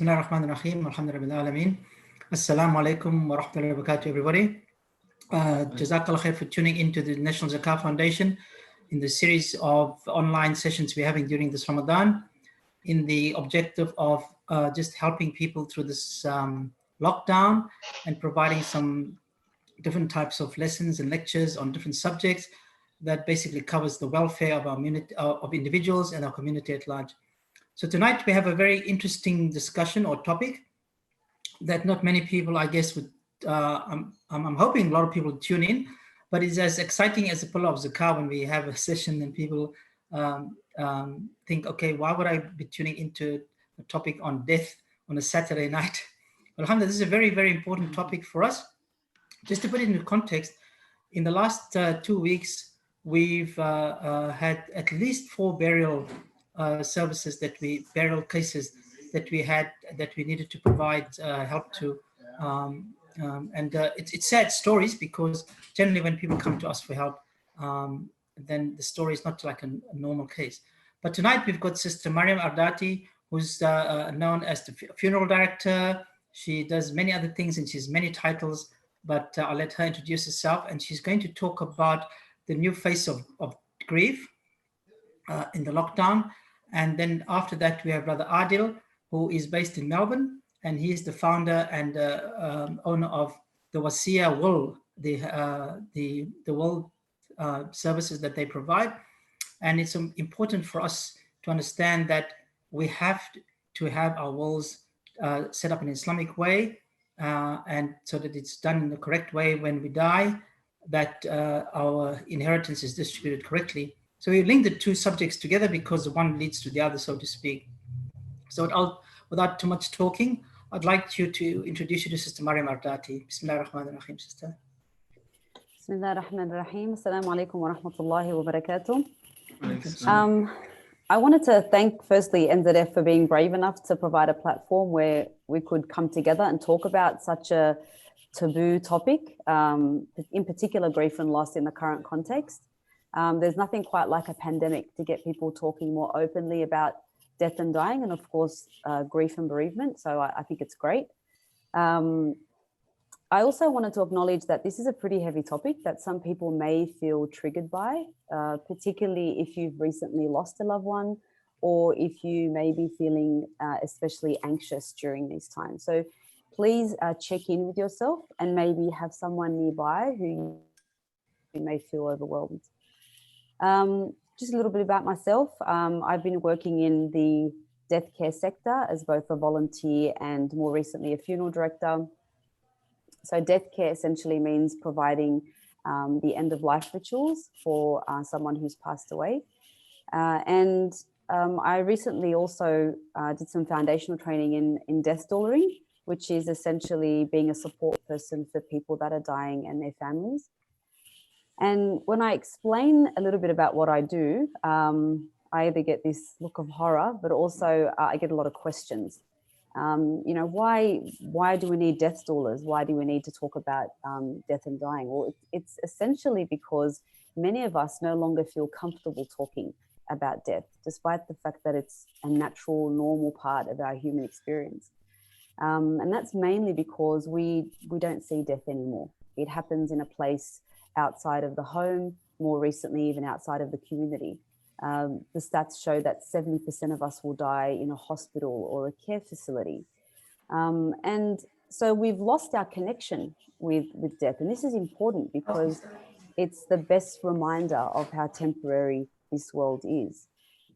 Bismillah ar-Rahman ar-Rahim, alhamdulillah alameen. Assalamu alaikum wa rahmatullahi wa barakatuh, everybody. Jazakallah khair for tuning into the National Zakah Foundation in the series of online sessions we're having during this Ramadan, in the objective of just helping people through this lockdown and providing some different types of lessons and lectures on different subjects that basically covers the welfare of our community, of individuals and our community at large. So tonight we have a very interesting discussion or topic that not many people, I guess, would, I'm hoping a lot of people tune in, but it's as exciting as the Pillar of Zakah when we have a session and people think, okay, why would I be tuning into a topic on death on a Saturday night? Well, alhamdulillah, this is a very, very important topic for us. Just to put it into context, in the last 2 weeks, we've had at least 4 burial services burial cases that we had, that we needed to provide help to. It's sad stories, because generally when people come to us for help, then the story is not like a normal case. But tonight we've got Sister Mariam Ardati, who's known as the funeral director. She does many other things and she has many titles, but I'll let her introduce herself, and she's going to talk about the new face of grief in the lockdown. And then after that, we have Brother Adel, who is based in Melbourne, and he is the founder and owner of the Wasiya Will, the will services that they provide. And it's important for us to understand that we have to have our wills set up in an Islamic way, and so that it's done in the correct way when we die, that our inheritance is distributed correctly. So we link the two subjects together because the one leads to the other, so to speak. So without too much talking, I'd like you to introduce you to Sister Mariam Ardati. Bismillah ar-Rahman ar-Rahim, Sister. Bismillah ar-Rahman ar-Rahim. Assalamu alaikum wa rahmatullahi wa barakatuh. I wanted to thank firstly NZF for being brave enough to provide a platform where we could come together and talk about such a taboo topic, in particular grief and loss in the current context. There's nothing quite like a pandemic to get people talking more openly about death and dying, and of course, grief and bereavement. So I think it's great. I also wanted to acknowledge that this is a pretty heavy topic that some people may feel triggered by, particularly if you've recently lost a loved one, or if you may be feeling especially anxious during these times. So please check in with yourself and maybe have someone nearby who you may feel overwhelmed. Just a little bit about myself. I've been working in the death care sector as both a volunteer and more recently a funeral director. So death care essentially means providing the end of life rituals for someone who's passed away. I recently also did some foundational training in death doularing, which is essentially being a support person for people that are dying and their families. And when I explain a little bit about what I do, I either get this look of horror, but also I get a lot of questions. You know, why do we need death doulas? Why do we need to talk about death and dying? Well, it's essentially because many of us no longer feel comfortable talking about death, despite the fact that it's a natural, normal part of our human experience. And that's mainly because we don't see death anymore. It happens in a place outside of the home, more recently even outside of the community. The stats show that 70% of us will die in a hospital or a care facility. And so we've lost our connection with death. And this is important because it's the best reminder of how temporary this world is.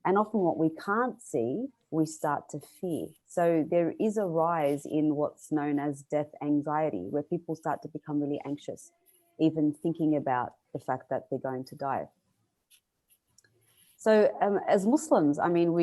And often what we can't see, we start to fear. So there is a rise in what's known as death anxiety, where people start to become really anxious, even thinking about the fact that they're going to die. So as Muslims, I mean,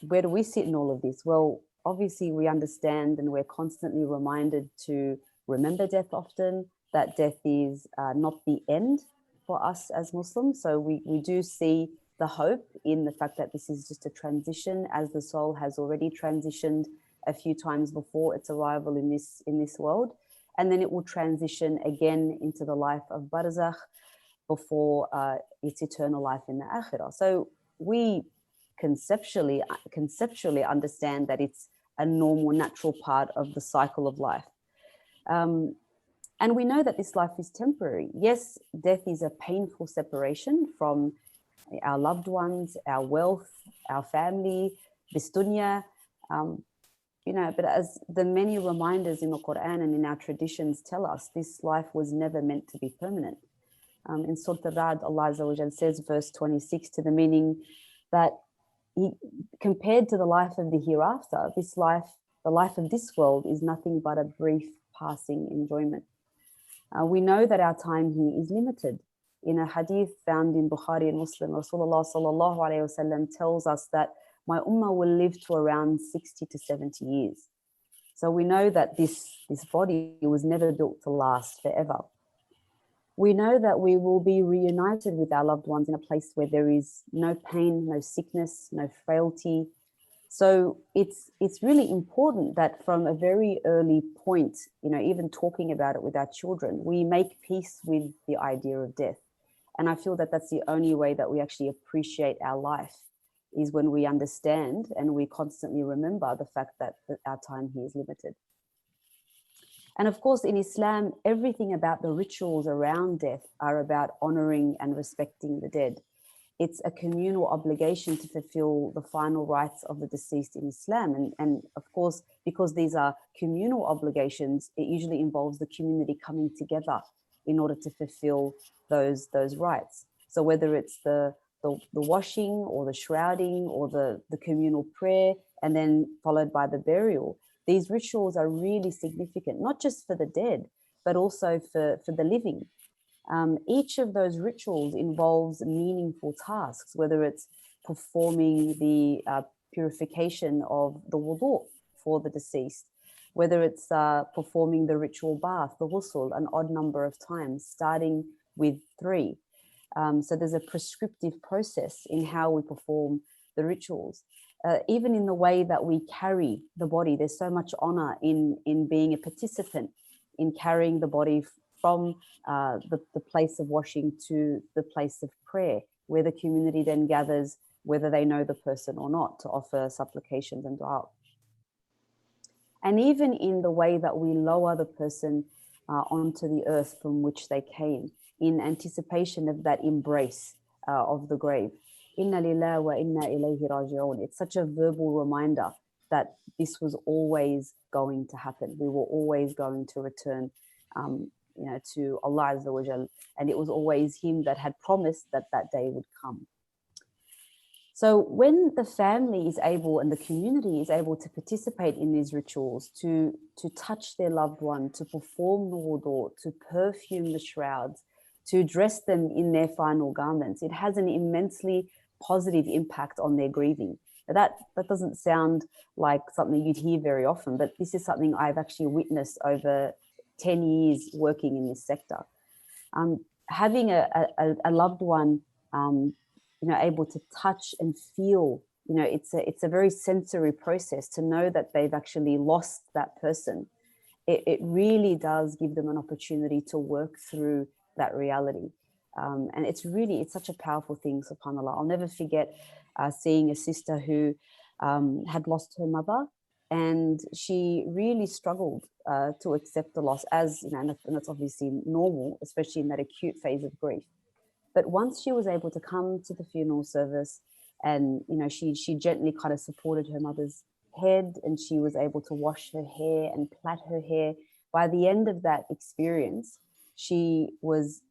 where do we sit in all of this? Well, obviously we understand and we're constantly reminded to remember death often, that death is not the end for us as Muslims. So we do see the hope in the fact that this is just a transition, as the soul has already transitioned a few times before its arrival in this world. And then it will transition again into the life of barzakh before its eternal life in the akhirah. So we conceptually understand that it's a normal, natural part of the cycle of life. And we know that this life is temporary. Yes, death is a painful separation from our loved ones, our wealth, our family, this dunya, but as the many reminders in the Quran and in our traditions tell us, this life was never meant to be permanent. In Surah Al-Ra'd, Allah Azza wa Jal says, verse 26, to the meaning that compared to the life of the hereafter, this life, the life of this world, is nothing but a brief passing enjoyment. We know that our time here is limited. In a hadith found in Bukhari and Muslim, Rasulullah sallallahu alayhi wasallam tells us that my ummah will live to around 60 to 70 years. So we know that this body was never built to last forever. We know that we will be reunited with our loved ones in a place where there is no pain, no sickness, no frailty. So it's really important that from a very early point, even talking about it with our children, we make peace with the idea of death. And I feel that that's the only way that we actually appreciate our life, is when we understand and we constantly remember the fact that our time here is limited. And of course, in Islam, everything about the rituals around death are about honoring and respecting the dead. It's a communal obligation to fulfill the final rites of the deceased in Islam. And of course, because these are communal obligations, it usually involves the community coming together in order to fulfill those rites. So whether it's the washing or the shrouding or the communal prayer, and then followed by the burial, these rituals are really significant, not just for the dead, but also for the living. Each of those rituals involves meaningful tasks, whether it's performing the purification of the wudu for the deceased, whether it's performing the ritual bath, the ghusl, an odd number of times, starting with 3. So there's a prescriptive process in how we perform the rituals. Even in the way that we carry the body, there's so much honor in being a participant in carrying the body from the place of washing to the place of prayer, where the community then gathers, whether they know the person or not, to offer supplications and dua. And even in the way that we lower the person onto the earth from which they came, in anticipation of that embrace of the grave. Inna lillahi wa inna ilayhi raji'un. It's such a verbal reminder that this was always going to happen. We were always going to return to Allah Azza wa Jal, and it was always Him that had promised that that day would come. So when the family is able and the community is able to participate in these rituals, to touch their loved one, to perform the wudu, to perfume the shrouds, to dress them in their final garments, it has an immensely positive impact on their grieving. That doesn't sound like something you'd hear very often, but this is something I've actually witnessed over 10 years working in this sector. Having a loved one, able to touch and feel, it's a very sensory process to know that they've actually lost that person. It really does give them an opportunity to work through that reality. And it's such a powerful thing, subhanAllah. I'll never forget seeing a sister who had lost her mother, and she really struggled to accept the loss, as and that's obviously normal, especially in that acute phase of grief. But once she was able to come to the funeral service, and she gently kind of supported her mother's head, and she was able to wash her hair and plait her hair. By the end of that experience, she was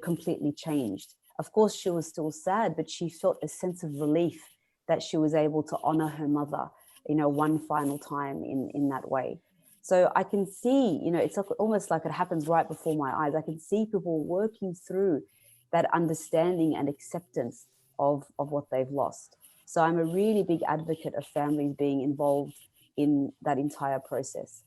completely changed. Of course, she was still sad, but she felt a sense of relief that she was able to honor her mother, one final time in that way. So I can see, it's almost like it happens right before my eyes. I can see people working through that understanding and acceptance of what they've lost. So I'm a really big advocate of families being involved in that entire process.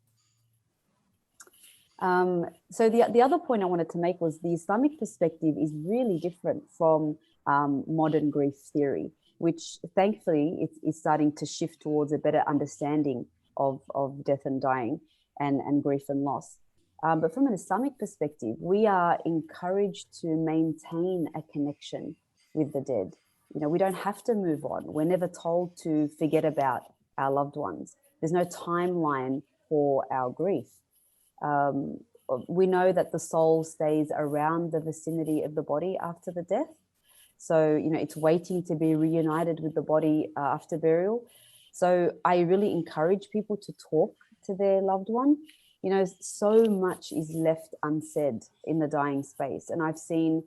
So the other point I wanted to make was the Islamic perspective is really different from modern grief theory, which thankfully is starting to shift towards a better understanding of death and dying and grief and loss. But from an Islamic perspective, we are encouraged to maintain a connection with the dead. We don't have to move on. We're never told to forget about our loved ones. there's no timeline for our grief. We know that the soul stays around the vicinity of the body after the death. So, it's waiting to be reunited with the body after burial. So I really encourage people to talk to their loved one. So much is left unsaid in the dying space. And I've seen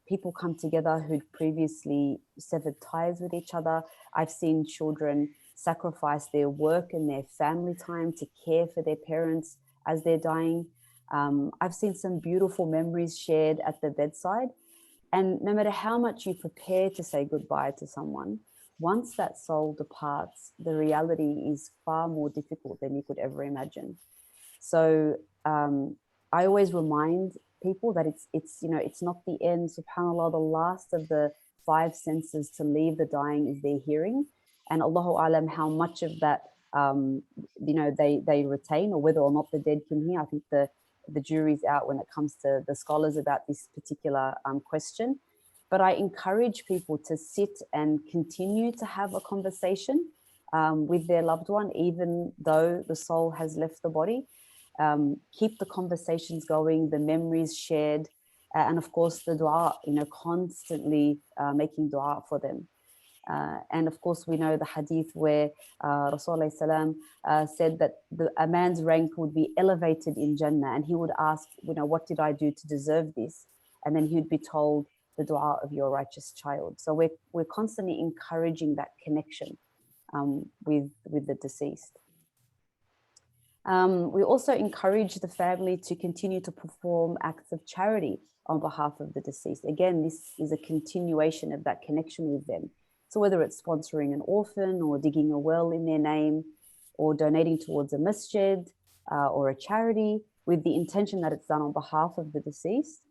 people come together who'd previously severed ties with each other. I've seen children sacrifice their work and their family time to care for their parents as they're dying. I've seen some beautiful memories shared at the bedside. And no matter how much you prepare to say goodbye to someone, once that soul departs, the reality is far more difficult than you could ever imagine. So I always remind people that it's not the end. SubhanAllah, the last of the 5 senses to leave the dying is their hearing. And Allahu Alam, how much of that they retain, or whether or not the dead can hear. I think the jury's out when it comes to the scholars about this particular question. But I encourage people to sit and continue to have a conversation with their loved one, even though the soul has left the body. Keep the conversations going, the memories shared, and of course the dua, constantly making dua for them. And of course, we know the hadith where Rasulullah said that a man's rank would be elevated in Jannah, and he would ask, what did I do to deserve this? And then he would be told, the dua of your righteous child. So we're constantly encouraging that connection with the deceased. We also encourage the family to continue to perform acts of charity on behalf of the deceased. Again, this is a continuation of that connection with them. So whether it's sponsoring an orphan or digging a well in their name or donating towards a masjid or a charity with the intention that it's done on behalf of the deceased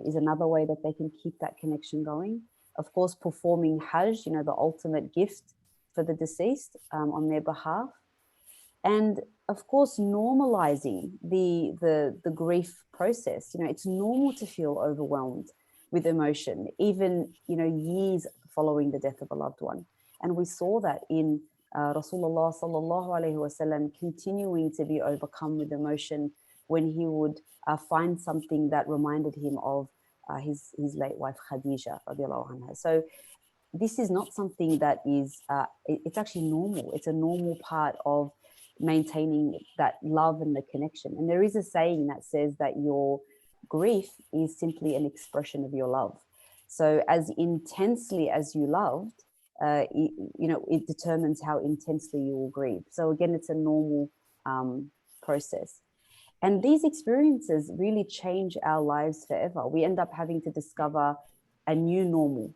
is another way that they can keep that connection going. Of course, performing Hajj, the ultimate gift for the deceased on their behalf. And of course, normalizing the grief process. It's normal to feel overwhelmed with emotion, even, years following the death of a loved one. And we saw that in Rasulullah sallallahu alaihi wasallam continuing to be overcome with emotion when he would find something that reminded him of his late wife Khadija radiallahu anha. So this is not something that is, it's actually normal. It's a normal part of maintaining that love and the connection. And there is a saying that says that your grief is simply an expression of your love. So as intensely as you loved, it determines how intensely you will grieve. So again, it's a normal process. And these experiences really change our lives forever. We end up having to discover a new normal.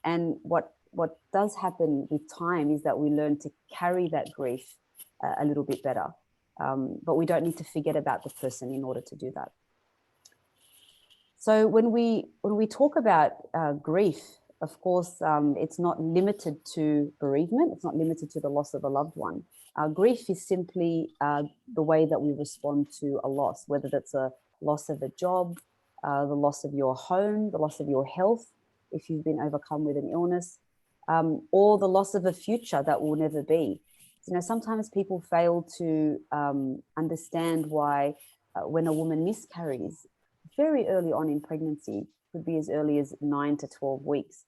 And what does happen with time is that we learn to carry that grief a little bit better. But we don't need to forget about the person in order to do that. So when we talk about grief, of course, it's not limited to bereavement. It's not limited to the loss of a loved one. Grief is simply the way that we respond to a loss, whether that's a loss of a job, the loss of your home, the loss of your health, if you've been overcome with an illness, or the loss of a future that will never be. Sometimes people fail to understand why when a woman miscarries very early on in pregnancy, could be as early as 9 to 12 weeks.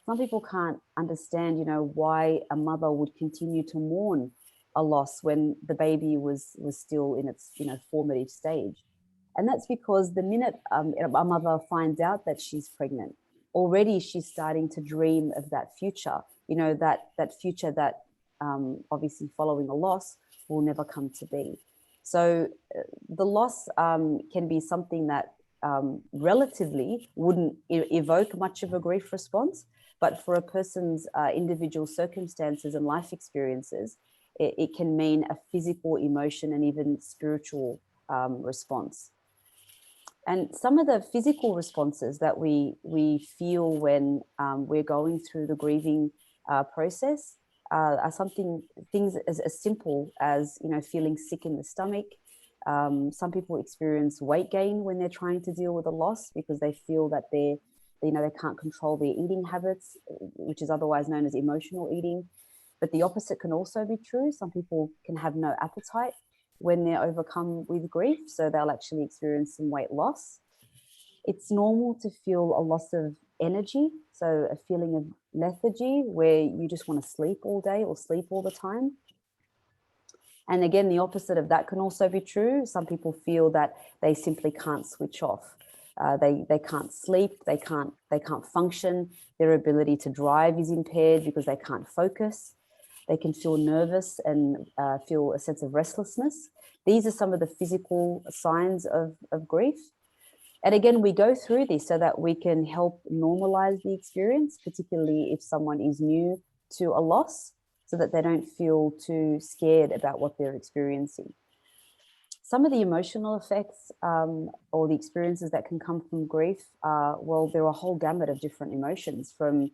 Some people can't understand, why a mother would continue to mourn a loss when the baby was still in its, formative stage. And that's because the minute a mother finds out that she's pregnant, already she's starting to dream of that future, that future that obviously following a loss will never come to be. So the loss can be something that relatively wouldn't evoke much of a grief response, but for a person's individual circumstances and life experiences, it can mean a physical, emotion, and even spiritual response. And some of the physical responses that we feel when we're going through the grieving process are things as simple as, feeling sick in the stomach. Some people experience weight gain when they're trying to deal with a loss because they feel that they can't control their eating habits, which is otherwise known as emotional eating. But the opposite can also be true. Some people can have no appetite when they're overcome with grief, so they'll actually experience some weight loss. It's normal to feel a loss of energy, so a feeling of lethargy where you just want to sleep all day or sleep all the time. And again, the opposite of that can also be true. Some people feel that they simply can't switch off. They can't sleep, they can't function. Their ability to drive is impaired because they can't focus. They can feel nervous and feel a sense of restlessness. These are some of the physical signs of grief. And again, we go through this so that we can help normalize the experience, particularly if someone is new to a loss, so that they don't feel too scared about what they're experiencing. Some of the emotional effects or the experiences that can come from grief are, well, there are a whole gamut of different emotions, from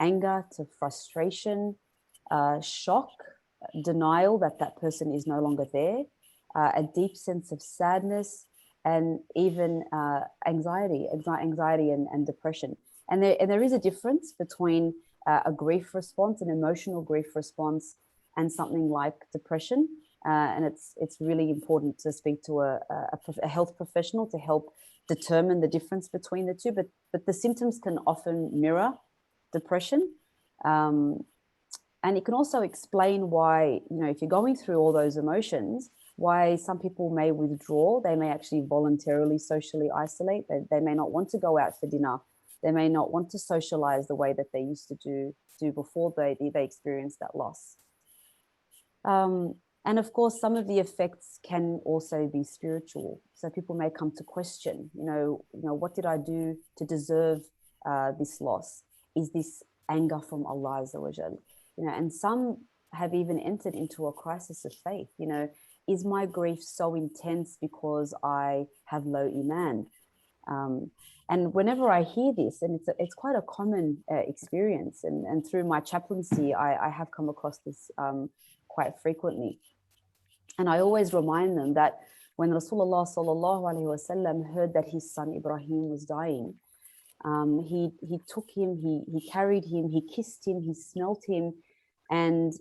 anger to frustration, shock, denial that that person is no longer there, a deep sense of sadness, and even anxiety and depression. And there is a difference between a grief response, an emotional grief response, and something like depression. And it's really important to speak to a health professional to help determine the difference between the two. But the symptoms can often mirror depression. And it can also explain why, if you're going through all those emotions, why some people may withdraw. They may actually voluntarily socially isolate. They may not want to go out for dinner. They may not want to socialize the way that they used to do before they experienced that loss. And of course, some of the effects can also be spiritual. So people may come to question, what did I do to deserve this loss? Is this anger from Allah Azza wa Jal? And some have even entered into a crisis of faith. Is my grief so intense because I have low iman? And whenever I hear this, and it's quite a common experience, and through my chaplaincy, I have come across this quite frequently. And I always remind them that when Rasulullah sallallahu alaihi wasallam heard that his son Ibrahim was dying, he took him, he carried him, he kissed him, he smelt him, and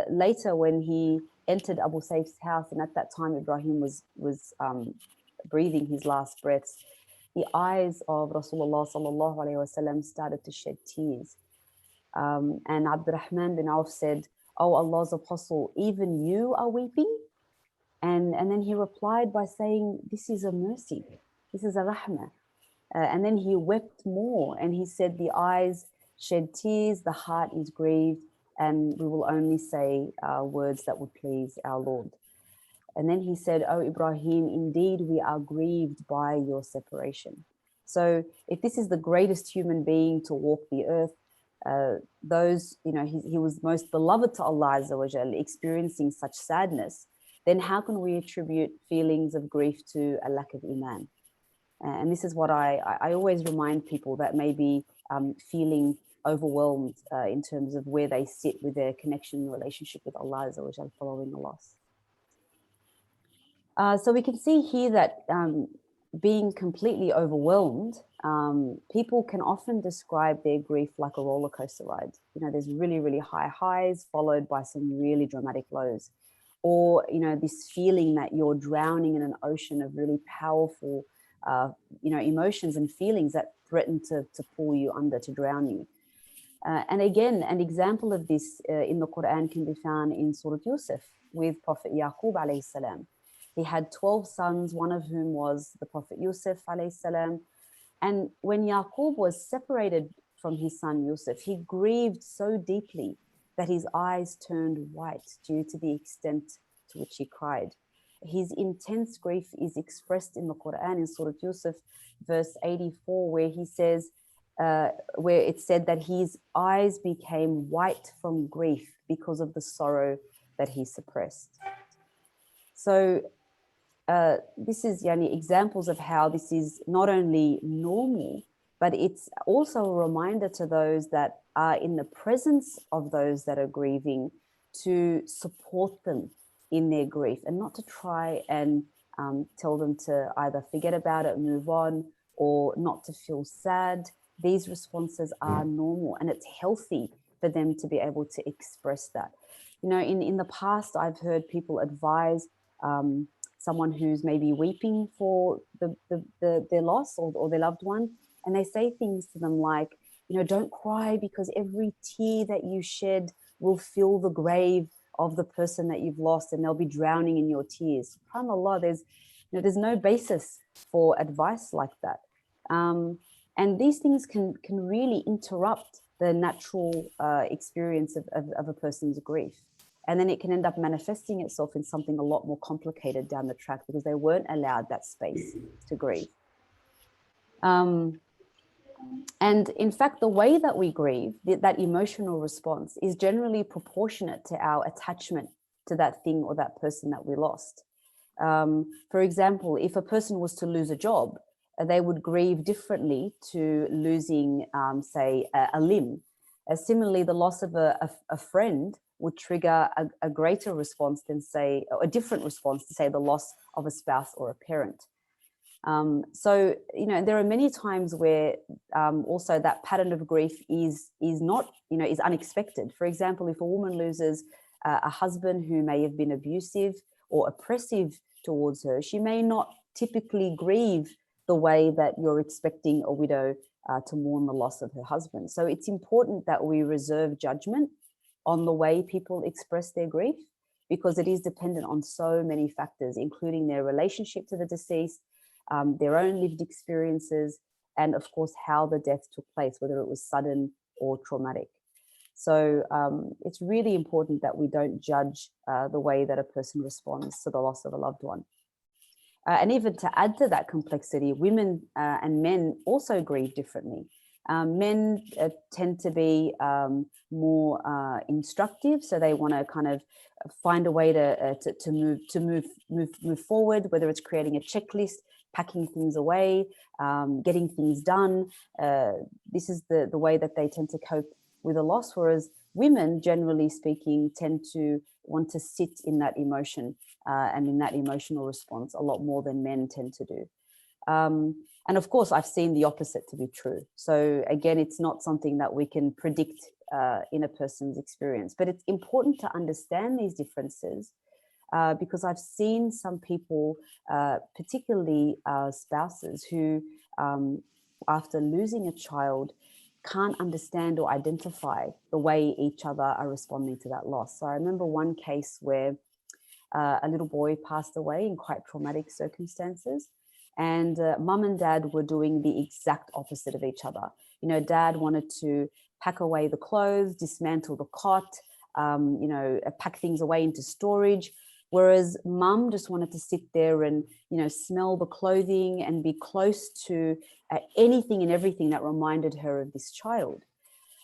later when he entered Abu Saif's house, and at that time Ibrahim was breathing his last breaths, the eyes of Rasulullah sallallahu alaihi wasallam started to shed tears. And Abdurrahman bin Auf said, "Oh Allah's apostle, even you are weeping?" And then he replied by saying, "This is a mercy, this is a rahmah." And then he wept more, and he said, "The eyes shed tears, the heart is grieved, and we will only say words that would please our Lord." And then he said, "Oh Ibrahim, indeed we are grieved by your separation." So if this is the greatest human being to walk the earth, he was most beloved to Allah Azza wa Jal, experiencing such sadness, then how can we attribute feelings of grief to a lack of iman? And this is what I always remind people that may be feeling overwhelmed in terms of where they sit with their connection and relationship with Allah Azza wa Jal following a loss. So we can see here that being completely overwhelmed, people can often describe their grief like a roller coaster ride. There's really, really high highs followed by some really dramatic lows. Or, this feeling that you're drowning in an ocean of really powerful, emotions and feelings that threaten to pull you under, to drown you. And again, an example of this in the Quran can be found in Surah Yusuf with Prophet Yaqub alayhi salam. He had 12 sons, one of whom was the Prophet Yusuf alayhi salam. And when Yaqub was separated from his son Yusuf, he grieved so deeply that his eyes turned white due to the extent to which he cried. His intense grief is expressed in the Quran in Surah Yusuf, verse 84, where he says, where it said that his eyes became white from grief because of the sorrow that he suppressed. So this is examples of how this is not only normal, but it's also a reminder to those that are in the presence of those that are grieving to support them in their grief, and not to try and tell them to either forget about it, move on, or not to feel sad. These responses are normal, and it's healthy for them to be able to express that. You know, in the past, I've heard people advise someone who's maybe weeping for their loss or their loved one, and they say things to them like, you know, don't cry because every tear that you shed will fill the grave of the person that you've lost, and they'll be drowning in your tears. SubhanAllah, there's no basis for advice like that. And these things can really interrupt the natural experience of a person's grief. And then it can end up manifesting itself in something a lot more complicated down the track because they weren't allowed that space to grieve. And in fact, the way that we grieve, that emotional response, is generally proportionate to our attachment to that thing or that person that we lost. For example, if a person was to lose a job, they would grieve differently to losing, say, a limb. Similarly, the loss of a friend would trigger a greater response than, say, a different response to, say, the loss of a spouse or a parent. So, you know, there are many times where also that pattern of grief is not, you know, is unexpected. For example, if a woman loses a husband who may have been abusive or oppressive towards her, she may not typically grieve the way that you're expecting a widow to mourn the loss of her husband. So it's important that we reserve judgment on the way people express their grief, because it is dependent on so many factors, including their relationship to the deceased, their own lived experiences, and of course, how the death took place, whether it was sudden or traumatic. So it's really important that we don't judge the way that a person responds to the loss of a loved one. And even to add to that complexity, women and men also grieve differently. Men tend to be more instructive, so they want to kind of find a way to move forward, whether it's creating a checklist, packing things away, getting things done. This is the way that they tend to cope with a loss, whereas women, generally speaking, tend to want to sit in that emotion and in that emotional response a lot more than men tend to do. And of course, I've seen the opposite to be true. So again, it's not something that we can predict in a person's experience, but it's important to understand these differences because I've seen some people, particularly spouses, who after losing a child can't understand or identify the way each other are responding to that loss. So I remember one case where a little boy passed away in quite traumatic circumstances, and mum and dad were doing the exact opposite of each other. You know, dad wanted to pack away the clothes, dismantle the cot, you know, pack things away into storage, whereas mum just wanted to sit there and, you know, smell the clothing and be close to anything and everything that reminded her of this child.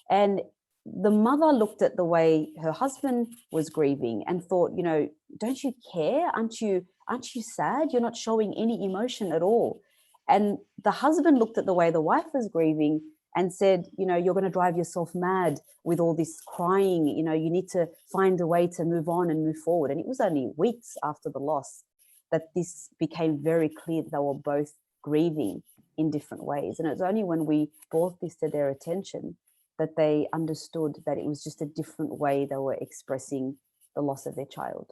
And the mother looked at the way her husband was grieving and thought, you know, don't you care? Aren't you sad? You're not showing any emotion at all. And the husband looked at the way the wife was grieving and said, you know, you're going to drive yourself mad with all this crying. You know, you need to find a way to move on and move forward. And it was only weeks after the loss that this became very clear that they were both grieving in different ways. And it was only when we brought this to their attention that they understood that it was just a different way they were expressing the loss of their child.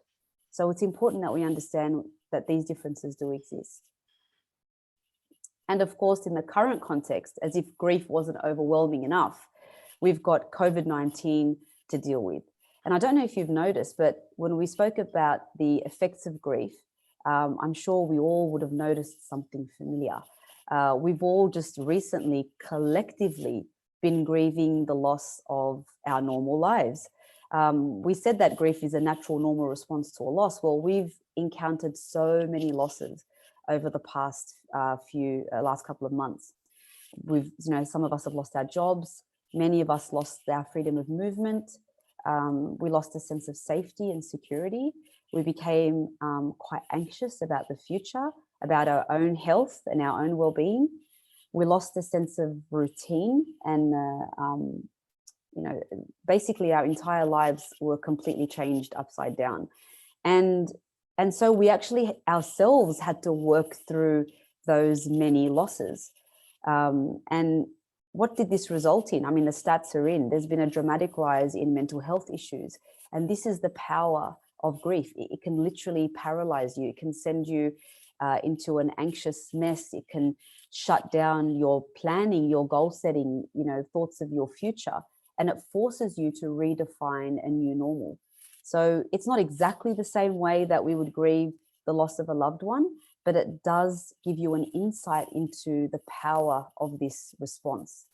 So it's important that we understand that these differences do exist. And of course, in the current context, as if grief wasn't overwhelming enough, we've got COVID-19 to deal with. And I don't know if you've noticed, but when we spoke about the effects of grief, I'm sure we all would have noticed something familiar. We've all just recently collectively been grieving the loss of our normal lives. We said that grief is a natural, normal response to a loss. Well, we've encountered so many losses over the past last couple of months. We've, you know, some of us have lost our jobs. Many of us lost our freedom of movement. We lost a sense of safety and security. We became quite anxious about the future, about our own health and our own well-being. We lost a sense of routine and, you know, basically our entire lives were completely changed upside down. And so we actually ourselves had to work through those many losses. And what did this result in? I mean, the stats are in. There's been a dramatic rise in mental health issues. And this is the power of grief. It can literally paralyze you. It can send you into an anxious mess. It can shut down your planning, your goal setting, thoughts of your future. And it forces you to redefine a new normal. So it's not exactly the same way that we would grieve the loss of a loved one, but it does give you an insight into the power of this response.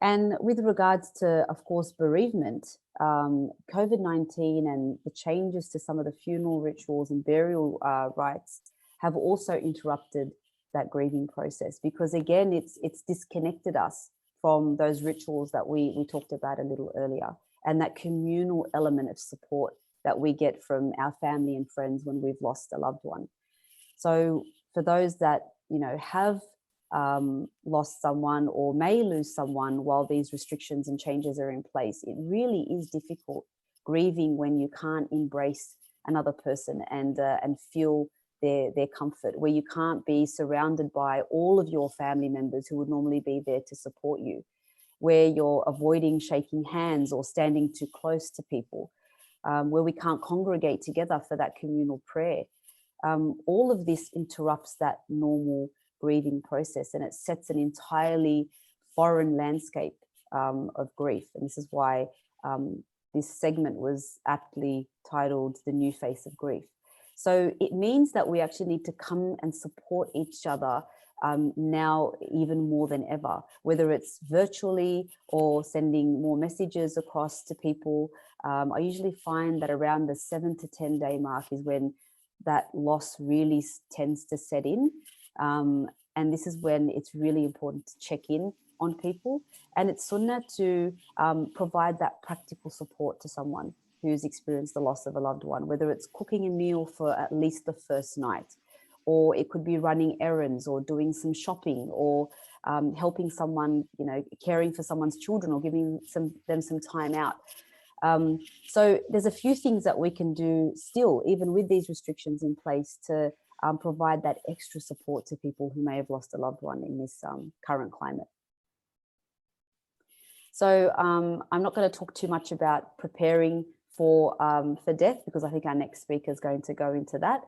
And with regards to, of course, bereavement, COVID-19 and the changes to some of the funeral rituals and burial rites have also interrupted that grieving process, because again, it's disconnected us from those rituals that we talked about a little earlier, and that communal element of support that we get from our family and friends when we've lost a loved one. So for those that, have lost someone or may lose someone while these restrictions and changes are in place, it really is difficult grieving when you can't embrace another person and feel their comfort, where you can't be surrounded by all of your family members who would normally be there to support you, where you're avoiding shaking hands or standing too close to people, where we can't congregate together for that communal prayer. All of this interrupts that normal grieving process, and it sets an entirely foreign landscape of grief. And this is why this segment was aptly titled The New Face of Grief. So it means that we actually need to come and support each other now even more than ever, whether it's virtually or sending more messages across to people. I usually find that around the 7 to 10 day mark is when that loss really tends to set in. And this is when it's really important to check in on people. And it's sunnah to provide that practical support to someone who's experienced the loss of a loved one, whether it's cooking a meal for at least the first night, or it could be running errands or doing some shopping, or helping someone, caring for someone's children or giving them some time out. So there's a few things that we can do still, even with these restrictions in place, to provide that extra support to people who may have lost a loved one in this current climate. So I'm not going to talk too much about preparing for death, because I think our next speaker is going to go into that.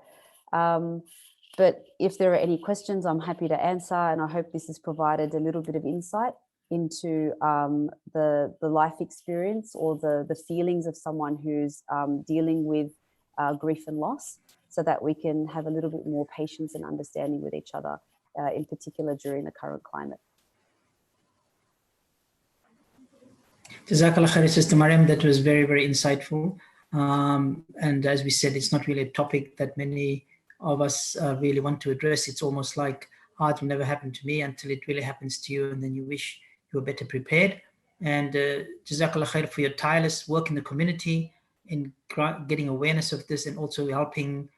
But if there are any questions, I'm happy to answer, and I hope this has provided a little bit of insight into the life experience or the feelings of someone who's dealing with grief and loss, so that we can have a little bit more patience and understanding with each other, in particular during the current climate. Jazakallah khair, Sister Mariam. That was very, very insightful. And as we said, it's not really a topic that many of us really want to address. It's almost like, it will never happen to me, until it really happens to you, and then you wish you were better prepared. And Jazakallah khair for your tireless work in the community, in getting awareness of this, and also helping,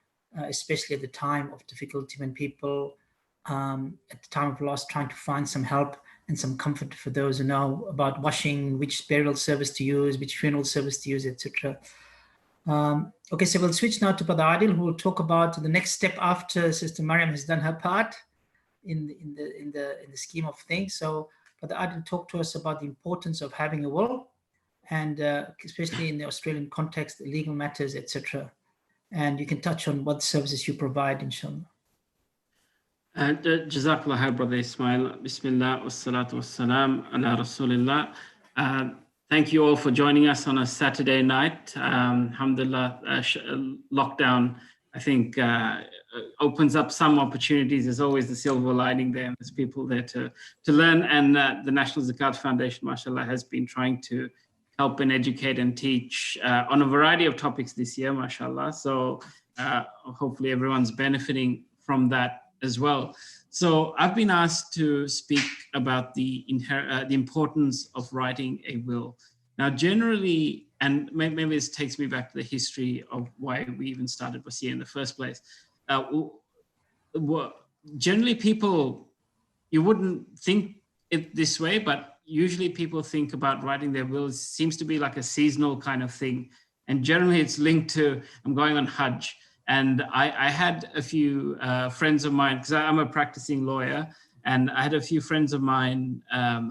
especially at the time of difficulty, when people, at the time of loss, trying to find some help and some comfort for those who know about washing, which burial service to use, which funeral service to use, etc. Okay, so we'll switch now to Brother Adel, who will talk about the next step after Sister Mariam has done her part in the scheme of things. So Brother Adel, talk to us about the importance of having a will, and especially in the Australian context, legal matters, etc. And you can touch on what services you provide, inshallah. Jazakallah khair, Brother Ismail. Bismillah, wassalatu wassalam ala Rasulillah. Thank you all for joining us on a Saturday night. Alhamdulillah, lockdown, I think, opens up some opportunities. There's always the silver lining there, and there's people there to learn. And the National Zakat Foundation, mashallah, has been trying to help and educate and teach on a variety of topics this year, mashallah. So hopefully everyone's benefiting from that as well. So I've been asked to speak about the importance of writing a will. Now, generally, and maybe this takes me back to the history of why we even started Wasiya in the first place. Generally, people, you wouldn't think it this way, but usually people think about writing their wills, seems to be like a seasonal kind of thing. And generally it's linked to, I'm going on Hajj. And I had a few friends of mine, because I'm a practicing lawyer, And I had a few friends of mine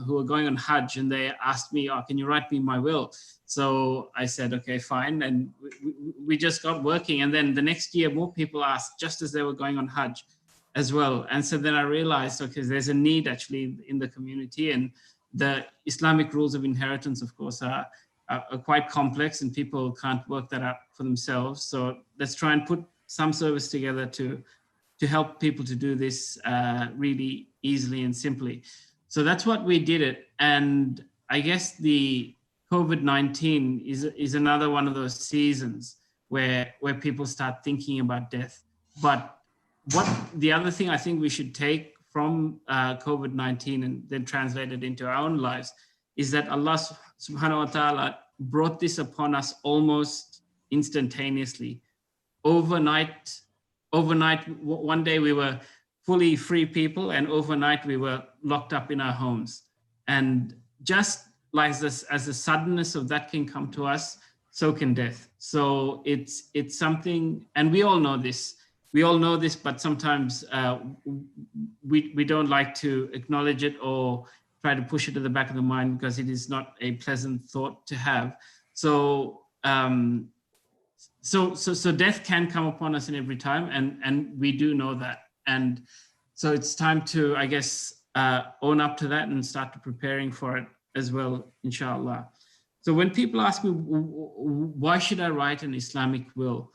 who were going on Hajj, and they asked me, "Oh, can you write me my will?" So I said, "Okay, fine." And we just got working. And then the next year, more people asked, just as they were going on Hajj as well. And so then I realized, okay, there's a need actually in the community, and the Islamic rules of inheritance, of course, are quite complex, and people can't work that out for themselves. So let's try and put some service together to help people to do this really easily and simply. So that's what we did it. And I guess the COVID-19 is another one of those seasons where people start thinking about death. But what the other thing I think we should take from COVID-19 and then translate it into our own lives is that Allah subhanahu wa ta'ala brought this upon us almost instantaneously. Overnight, one day we were fully free people, and overnight we were locked up in our homes. And just like this, as the suddenness of that can come to us, so can death. So it's something, and we all know this. We all know this, but sometimes we don't like to acknowledge it or try to push it to the back of the mind, because it is not a pleasant thought to have. So so death can come upon us in every time, and we do know that. And so it's time to, I guess, own up to that and start preparing for it as well, inshallah. So when people ask me, why should I write an Islamic will?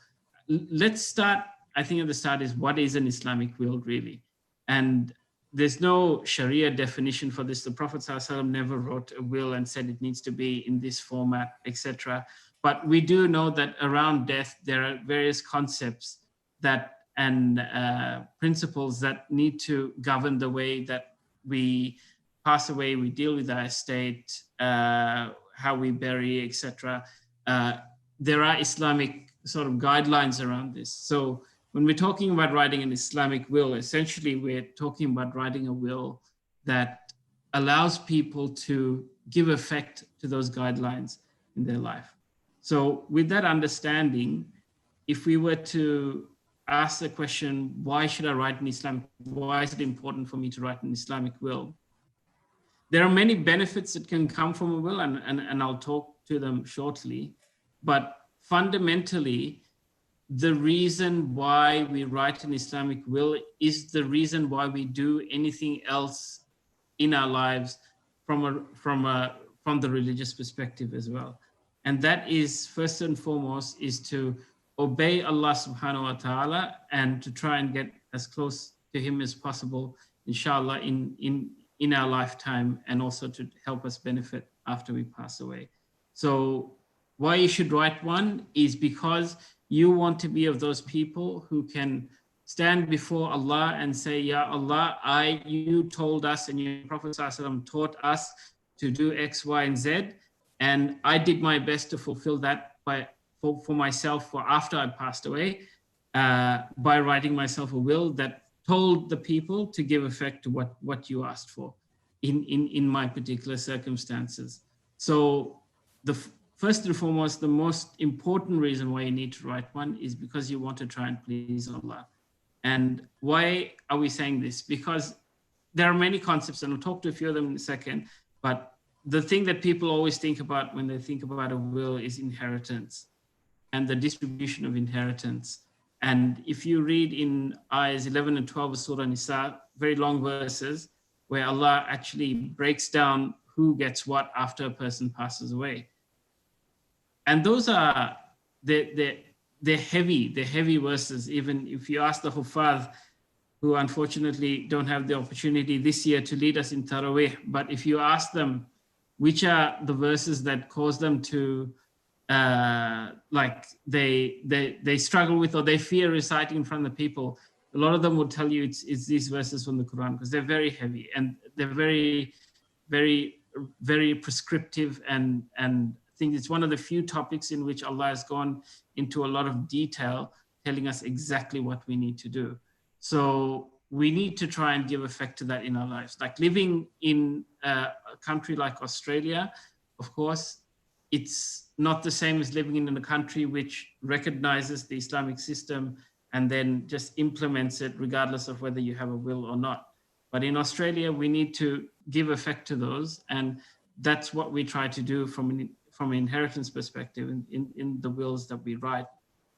Let's start, I think at the start is, what is an Islamic will really? And there's no Sharia definition for this. The Prophet ﷺ never wrote a will and said it needs to be in this format, etc. But we do know that around death, there are various concepts that and principles that need to govern the way that we pass away, we deal with our estate, how we bury, etc. There are Islamic sort of guidelines around this. So when we're talking about writing an Islamic will, essentially we're talking about writing a will that allows people to give effect to those guidelines in their life. So with that understanding, if we were to ask the question, why should I write an Islamic, why is it important for me to write an Islamic will? There are many benefits that can come from a will, and I'll talk to them shortly. But fundamentally, the reason why we write an Islamic will is the reason why we do anything else in our lives from the religious perspective as well. And that is, first and foremost, is to obey Allah subhanahu wa ta'ala and to try and get as close to Him as possible, inshallah, in our lifetime, and also to help us benefit after we pass away. So why you should write one is because you want to be of those people who can stand before Allah and say, Ya Allah, you told us, and your Prophet ﷺ taught us to do X, Y, and Z, and I did my best to fulfill that for myself for after I passed away, by writing myself a will that told the people to give effect to what you asked for in my particular circumstances. So first and foremost, the most important reason why you need to write one is because you want to try and please Allah. And why are we saying this? Because there are many concepts, and I'll talk to a few of them in a second, but the thing that people always think about when they think about a will is inheritance and the distribution of inheritance. And if you read in ayahs 11 and 12 of Surah Nisa, very long verses, where Allah actually breaks down who gets what after a person passes away. And those are, they're heavy verses. Even if you ask the Huffaz, who unfortunately don't have the opportunity this year to lead us in Taraweeh, but if you ask them, which are the verses that cause them to, like they struggle with, or they fear reciting in front of the people, a lot of them will tell you it's these verses from the Quran, because they're very heavy and they're very, very, very prescriptive, and I think it's one of the few topics in which Allah has gone into a lot of detail, telling us exactly what we need to do. So we need to try and give effect to that in our lives. Like living in a country like Australia, of course, it's not the same as living in a country which recognizes the Islamic system and then just implements it regardless of whether you have a will or not. But in Australia, we need to give effect to those. And that's what we try to do from an inheritance perspective in the wills that we write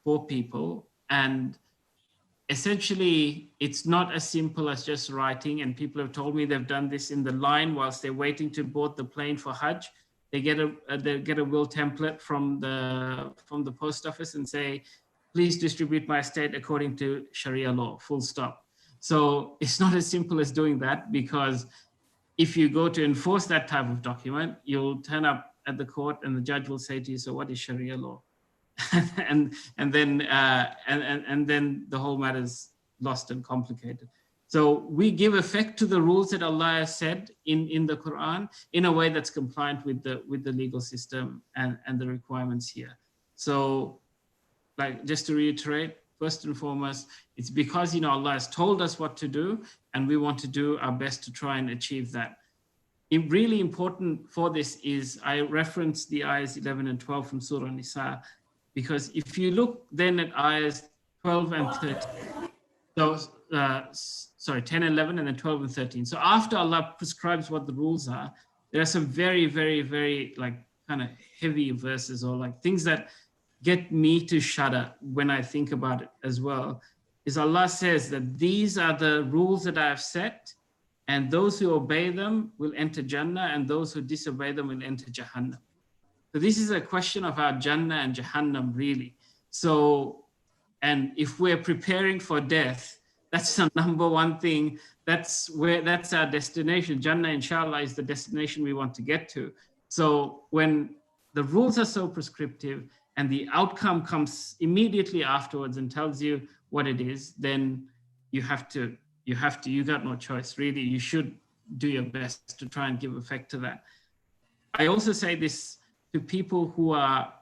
for people. And essentially, it's not as simple as just writing. And people have told me they've done this in the line whilst they're waiting to board the plane for Hajj. They get a will template from the post office and say, please distribute my estate according to Sharia law, full stop. So it's not as simple as doing that, because if you go to enforce that type of document, you'll turn up at the court and the judge will say to you, so what is Sharia law? and then the whole matter is lost and complicated. So we give effect to the rules that Allah has said in the Quran in a way that's compliant with the legal system and the requirements here. So, like, just to reiterate, first and foremost, it's because, you know, Allah has told us what to do, and we want to do our best to try and achieve that. Really important for this is, I referenced the ayahs 11 and 12 from Surah Nisa, because if you look then at ayahs 12 and 13, so, sorry, 10 and 11, and then 12 and 13. So after Allah prescribes what the rules are, there are some very, very, very, like, kind of heavy verses, or like things that get me to shudder when I think about it as well, is Allah says that these are the rules that I have set, and those who obey them will enter Jannah, and those who disobey them will enter Jahannam. So this is a question of our Jannah and Jahannam, really. So, and if we're preparing for death, that's the number one thing. That's our destination. Jannah, inshallah, is the destination we want to get to. So when the rules are so prescriptive and the outcome comes immediately afterwards and tells you what it is, then you got no choice, really. You should do your best to try and give effect to that. I also say this to people who are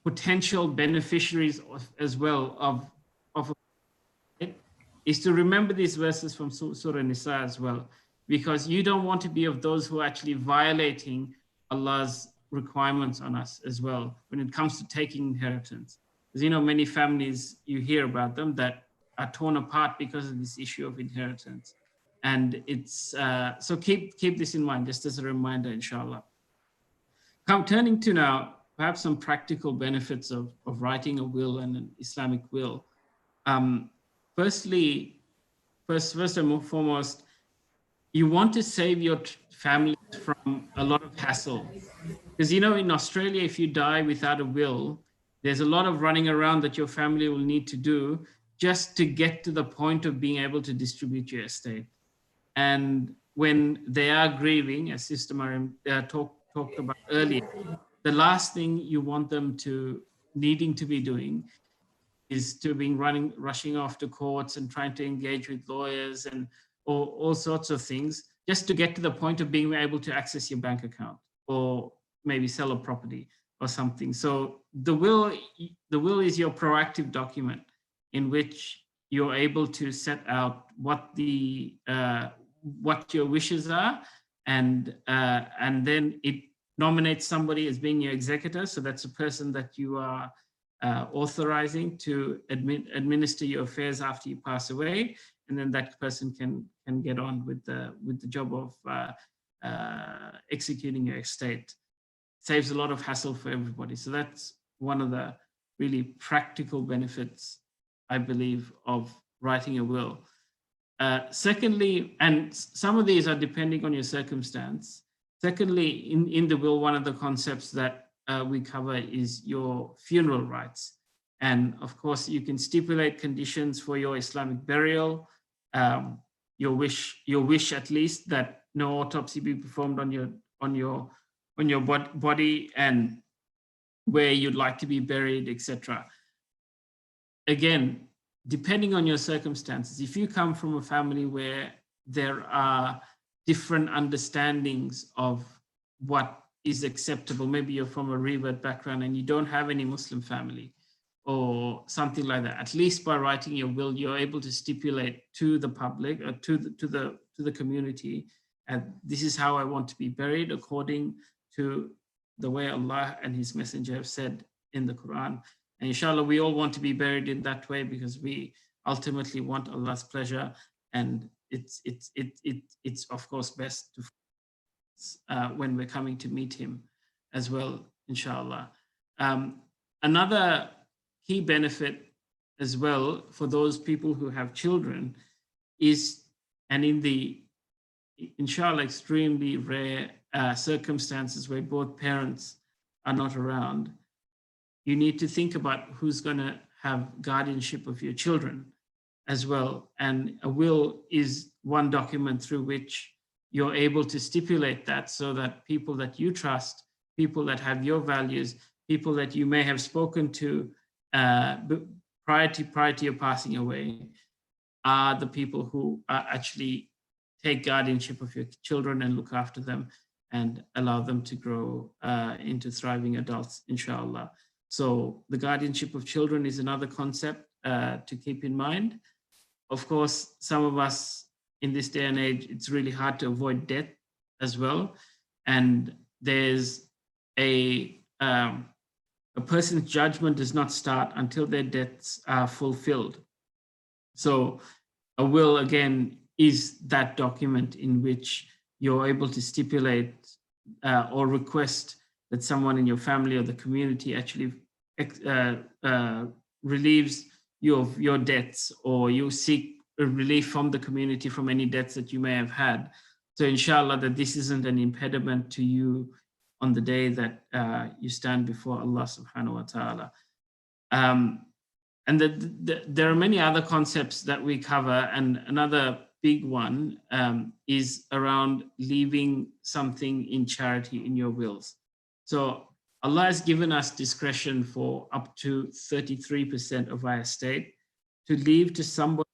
potential beneficiaries as well of it, is to remember these verses from Surah Nisa as well, because you don't want to be of those who are actually violating Allah's requirements on us as well when it comes to taking inheritance. Because, you know, many families, you hear about them, that are torn apart because of this issue of inheritance. And it's, so keep this in mind, just as a reminder, inshallah. Turning to now, perhaps some practical benefits of writing a will and an Islamic will. First and foremost, you want to save your family from a lot of hassle. Because, you know, in Australia, if you die without a will, there's a lot of running around that your family will need to do just to get to the point of being able to distribute your estate. And when they are grieving, as Sister Mariam talked about earlier, the last thing you want them needing to be doing is to be rushing off to courts and trying to engage with lawyers and all sorts of things, just to get to the point of being able to access your bank account or maybe sell a property or something. So the will is your proactive document in which you're able to set out what your wishes are, and then it nominates somebody as being your executor. So that's a person that you are authorizing to administer your affairs after you pass away, and then that person can get on with the job of executing your estate. Saves a lot of hassle for everybody. So that's one of the really practical benefits, I believe, of writing a will. Secondly, and some of these are depending on your circumstance. Secondly, in the will, one of the concepts that we cover is your funeral rites. And of course, you can stipulate conditions for your Islamic burial, your wish at least that no autopsy be performed on your body, and where you'd like to be buried, etc. Again, depending on your circumstances, if you come from a family where there are different understandings of what is acceptable, maybe you're from a revert background and you don't have any Muslim family or something like that, at least by writing your will, you're able to stipulate to the public or to the community, and this is how I want to be buried according to the way Allah and His Messenger have said in the Quran. And inshallah, we all want to be buried in that way because we ultimately want Allah's pleasure, and it's of course best to when we're coming to meet him as well, inshallah. Another key benefit as well for those people who have children is, and in the inshallah extremely rare circumstances where both parents are not around, you need to think about who's going to have guardianship of your children as well. And a will is one document through which you're able to stipulate that, so that people that you trust, people that have your values, people that you may have spoken to prior to your passing away, are the people who actually take guardianship of your children and look after them and allow them to grow into thriving adults, inshallah. So the guardianship of children is another concept to keep in mind. Of course, some of us in this day and age, it's really hard to avoid death as well. And there's a person's judgment does not start until their debts are fulfilled. So a will, again, is that document in which you're able to stipulate or request that someone in your family or the community actually relieves you of your debts, or you seek relief from the community from any debts that you may have had. So inshallah that this isn't an impediment to you on the day that you stand before Allah subhanahu wa ta'ala. And there are many other concepts that we cover, and another big one is around leaving something in charity in your wills. So Allah has given us discretion for up to 33% of our estate to leave to somebody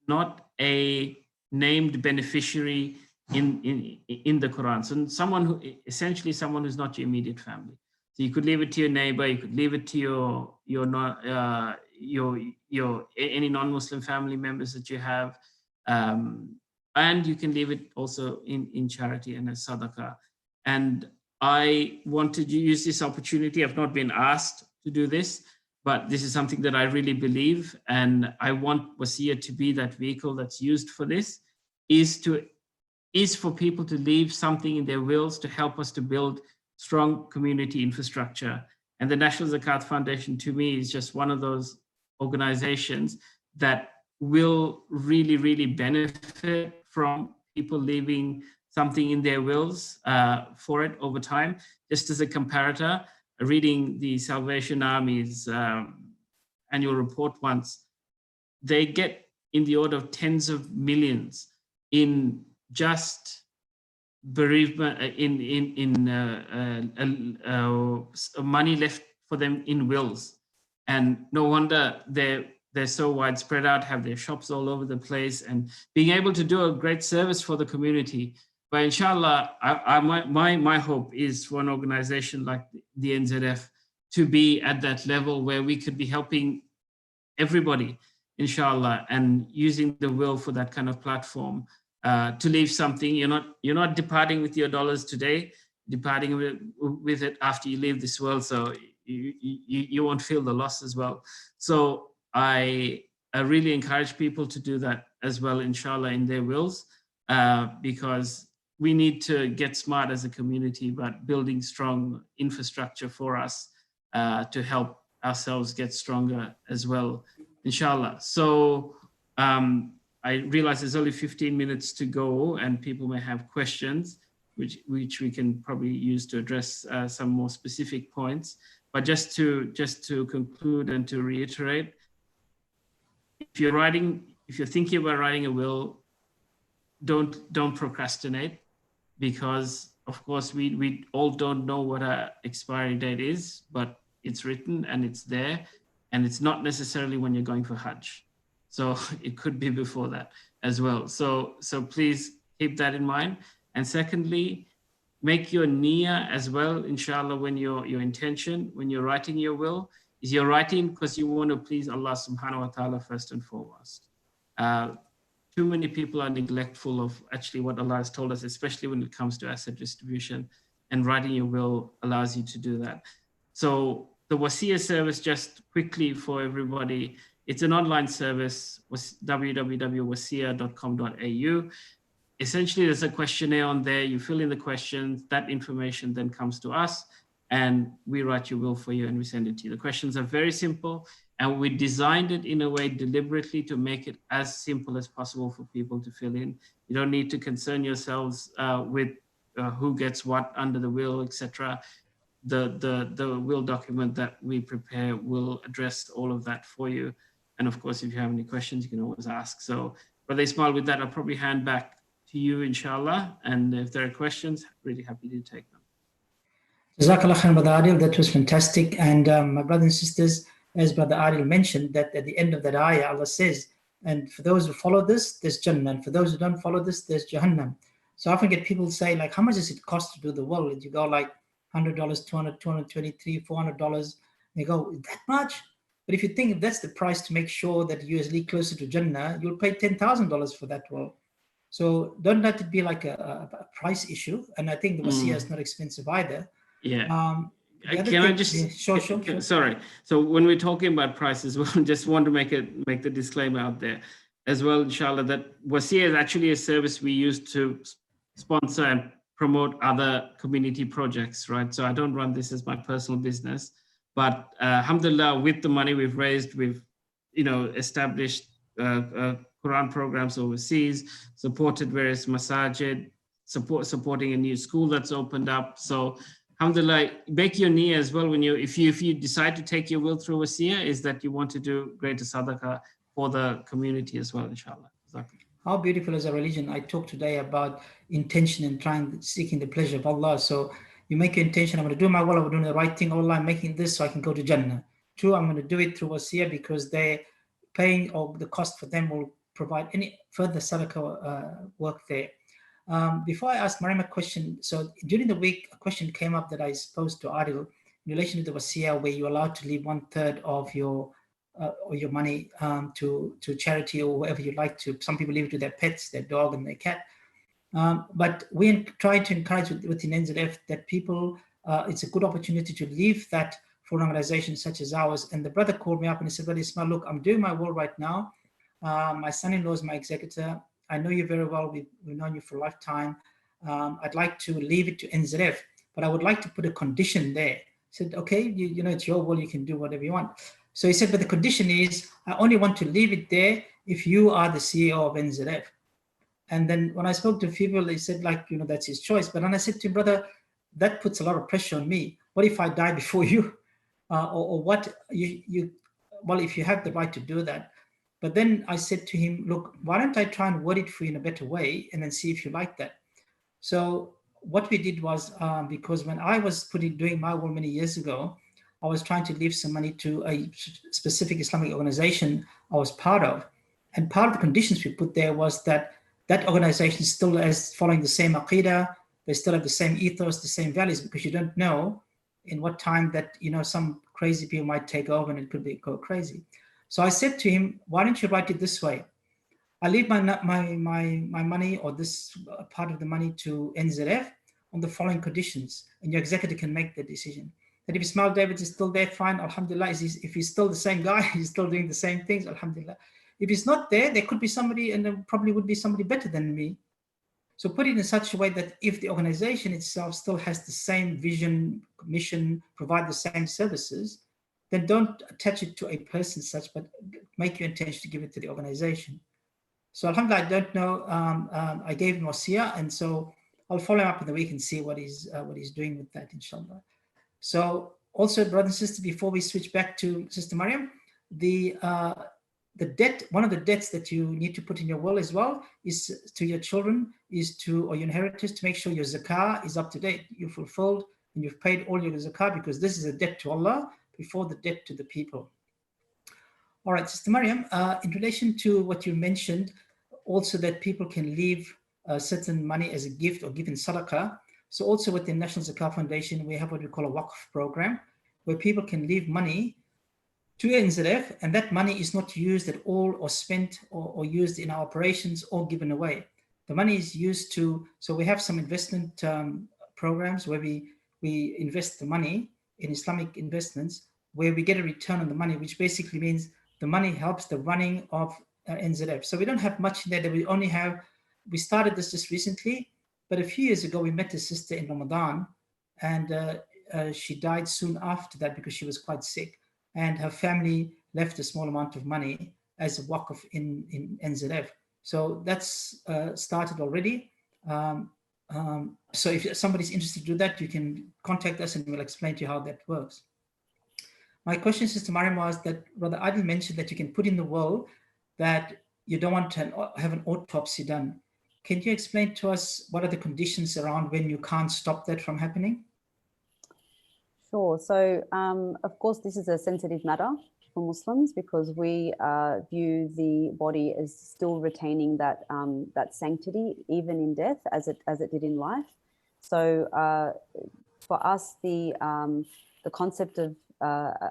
not a named beneficiary in the Quran. So someone who, essentially someone who's not your immediate family. So you could leave it to your neighbor, you could leave it to your any non-Muslim family members that you have, and you can leave it also in charity and as sadaqah. And I wanted to use this opportunity. I've not been asked to do this, but this is something that I really believe, and I want Wasiyah to be that vehicle that's used for this, is for people to leave something in their wills to help us to build strong community infrastructure. And the National Zakat Foundation, to me, is just one of those organizations that will really, really benefit from people leaving something in their wills for it over time. Just as a comparator, reading the Salvation Army's annual report once, they get in the order of tens of millions in just bereavement, money left for them in wills. And no wonder they're so widespread out, have their shops all over the place, and being able to do a great service for the community. But inshallah, my hope is for an organization like the NZF to be at that level where we could be helping everybody, inshallah, and using the will for that kind of platform to leave something. You're not departing with your dollars today, departing with it after you leave this world. So you won't feel the loss as well. So I really encourage people to do that as well, inshallah, in their wills, because we need to get smart as a community about building strong infrastructure for us to help ourselves get stronger as well, inshallah. So I realize there's only 15 minutes to go and people may have questions, which we can probably use to address some more specific points. But just to conclude and to reiterate, if you're thinking about writing a will, don't procrastinate, because of course we all don't know what our expiry date is, but it's written and it's there, and it's not necessarily when you're going for Hajj. So it could be before that as well. So please keep that in mind. And secondly, make your niyyah as well, inshallah, when your intention, when you're writing your will, is you're writing because you want to please Allah subhanahu wa ta'ala first and foremost. Too many people are neglectful of actually what Allah has told us, especially when it comes to asset distribution, and writing your will allows you to do that. So the Wasiyah service, just quickly for everybody, It's an online service, www.wasiya.com.au. Essentially, there's a questionnaire on there. You fill in the questions, that information then comes to us, and we write your will for you and we send it to you. The questions are very simple, and we designed it in a way deliberately to make it as simple as possible for people to fill in. You don't need to concern yourselves with who gets what under the will, etc. The will document that we prepare will address all of that for you. And of course, if you have any questions, you can always ask. So, Brother Ismail, with that, I'll probably hand back to you, inshallah. And if there are questions, really happy to take them. Jazakallah khair, Brother Adel. That was fantastic. And my brothers and sisters, as Brother Adel mentioned, that at the end of that ayah, Allah says, and for those who follow this, there's Jannah. And for those who don't follow this, there's Jahannam. So I often get people say, like, how much does it cost to do the will? And you go like $100, $200, $223, $400. They go, that much? But if you think that's the price to make sure that you lead closer to Jannah, you'll pay $10,000 for that will. So don't let it be like a price issue. And I think the wasiyah is not expensive either. Yeah. Can I just sure. Sorry. So when we're talking about prices, we just want to make the disclaimer out there as well, inshallah, that wasiyah is actually a service we use to sponsor and promote other community projects, right? So I don't run this as my personal business, but alhamdulillah, with the money we've raised, we've established Quran programs overseas, supported various masajid, supporting a new school that's opened up. So alhamdulillah, make your niyyah as well when if you decide to take your will through wasiyah, is that you want to do greater sadaqah for the community as well, inshallah. How beautiful is a religion. I talked today about intention and seeking the pleasure of Allah. So you make your intention, I'm going to do my will, I'm doing the right thing, Allah, I'm making this so I can go to Jannah. Two, I'm going to do it through wasiyah because they're paying, or the cost for them will provide any further sadaqah work there. Before I ask Mariam a question, so during the week, a question came up that I posed to Adil in relation to the wasiyah, where you're allowed to leave 1/3 of your money to charity or whatever you like to. Some people leave it to their pets, their dog and their cat. But we try to encourage within NZF that people, it's a good opportunity to leave that for an organization such as ours. And the brother called me up and he said, Brother Ismail, look, I'm doing my will right now. My son-in-law is my executor. I know you very well. We've known you for a lifetime. I'd like to leave it to NZF, but I would like to put a condition there. I said, okay, it's your will. You can do whatever you want. So he said, but the condition is, I only want to leave it there if you are the CEO of NZF. And then when I spoke to people, they said, that's his choice. But then I said to him, brother, that puts a lot of pressure on me. What if I die before you? Or what well, if you have the right to do that. But then I said to him, look, why don't I try and word it for you in a better way and then see if you like that. So what we did was, because when I was doing my will many years ago, I was trying to leave some money to a specific Islamic organization I was part of. And part of the conditions we put there was that organization still is following the same aqidah, they still have the same ethos, the same values, because you don't know in what time that, some crazy people might take over and it could go crazy. So I said to him, why don't you write it this way? I leave my money, or this part of the money, to NZF on the following conditions, and your executive can make the decision. That if Ismail Davids is still there, fine, alhamdulillah. If he's still the same guy, he's still doing the same things, alhamdulillah. If he's not there, there could be somebody, and there probably would be somebody better than me. So put it in such a way that if the organization itself still has the same vision, mission, provide the same services, then don't attach it to a person such, but make your intention to give it to the organization. So alhamdulillah, I don't know, I gave him wasiyah, and so I'll follow up in the week and see what he's doing with that, inshallah. So also, brothers and sisters, before we switch back to Sister Mariam, the debt, one of the debts that you need to put in your will as well is to your children, or your inheritors, to make sure your zakah is up to date, you're fulfilled, and you've paid all your zakah, because this is a debt to Allah before the debt to the people. All right, Sister Mariam, in relation to what you mentioned, also that people can leave certain money as a gift or given sadaqah. So also with the National Zakah Foundation, we have what we call a waqf program, where people can leave money to NZF, and that money is not used at all, or spent, or used in our operations, or given away. The money is used so we have some investment programs where we invest the money in Islamic investments, where we get a return on the money, which basically means the money helps the running of NZF. So we don't have much in there. That we started this just recently, but a few years ago we met a sister in Ramadan, and she died soon after that because she was quite sick, and her family left a small amount of money as a waqf in NZF. So that's started already. So if somebody's interested to do that, you can contact us and we'll explain to you how that works. My question, Sister Mariam, was that Brother Adel mentioned that you can put in the will that you don't want to have an autopsy done. Can you explain to us what are the conditions around when you can't stop that from happening? Sure. So, of course, this is a sensitive matter for Muslims because we view the body as still retaining that that sanctity even in death as it did in life. So, for us, the concept of